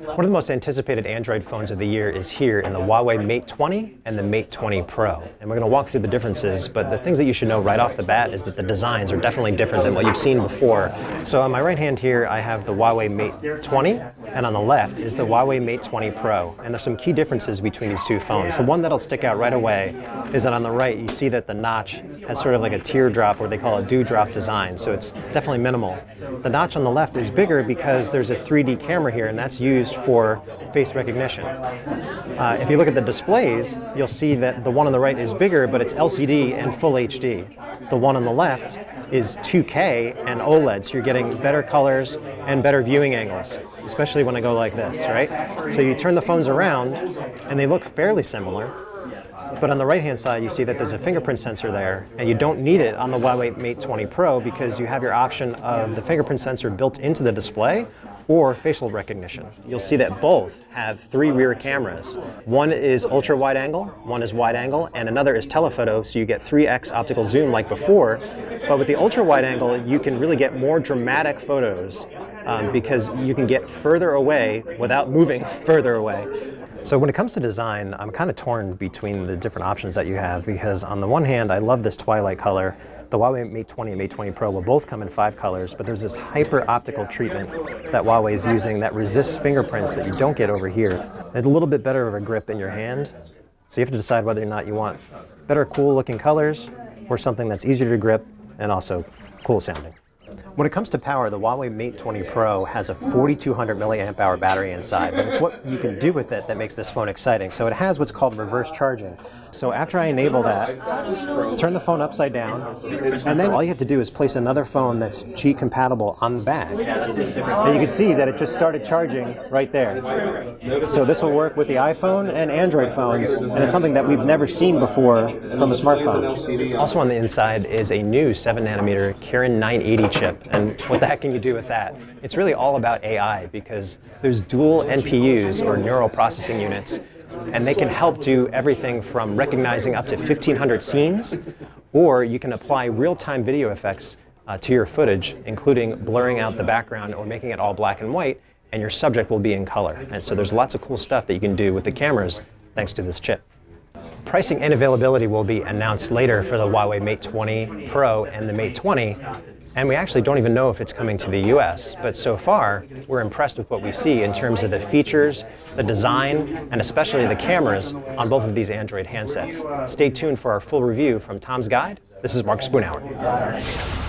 One of the most anticipated Android phones of the year is here in the Huawei Mate 20 and the Mate 20 Pro. And we're going to walk through the differences, but the things that you should know right off the bat is that the designs are definitely different than what you've seen before. So on my right hand here, I have the Huawei Mate 20, and on the left is the Huawei Mate 20 Pro. And there's some key differences between these two phones. The one that'll stick out right away is that on the right, you see that the notch has sort of like a teardrop, or they call it dewdrop design. So it's definitely minimal. The notch on the left is bigger because there's a 3D camera here, and that's used for face recognition. If you look at the displays, you'll see that the one on the right is bigger, but it's LCD and full HD. The one on the left is 2K and OLED, so you're getting better colors and better viewing angles, especially when I go like this, right? So you turn the phones around, and they look fairly similar. But on the right-hand side, you see that there's a fingerprint sensor there, and you don't need it on the Huawei Mate 20 Pro because you have your option of the fingerprint sensor built into the display or facial recognition. You'll see that both have 3 rear cameras. One is ultra-wide angle, one is wide angle, and another is telephoto, so you get 3x optical zoom like before. But with the ultra-wide angle, you can really get more dramatic photos because you can get further away without moving further away. So when it comes to design, I'm kind of torn between the different options that you have, because on the one hand, I love this twilight color. The Huawei Mate 20 and Mate 20 Pro will both come in 5 colors, but there's this hyper optical treatment that Huawei is using that resists fingerprints that you don't get over here. It's a little bit better of a grip in your hand, so you have to decide whether or not you want better cool looking colors or something that's easier to grip and also cool sounding. When it comes to power, the Huawei Mate 20 Pro has a 4200 milliamp hour battery inside, but it's what you can do with it that makes this phone exciting. So it has what's called reverse charging. So after I enable that, turn the phone upside down, and then all you have to do is place another phone that's Qi compatible on the back. And you can see that it just started charging right there. So this will work with the iPhone and Android phones, and it's something that we've never seen before from a smartphone. Also on the inside is a new 7nm Kirin 980 chip. And what the heck can you do with that? It's really all about AI, because there's dual NPUs, or neural processing units, and they can help do everything from recognizing up to 1,500 scenes, or you can apply real-time video effects to your footage, including blurring out the background or making it all black and white, and your subject will be in color. And so there's lots of cool stuff that you can do with the cameras thanks to this chip. Pricing and availability will be announced later for the Huawei Mate 20 Pro and the Mate 20, and we actually don't even know if it's coming to the US, but so far we're impressed with what we see in terms of the features, the design, and especially the cameras on both of these Android handsets. Stay tuned for our full review from Tom's Guide. This is Mark Spoonhour.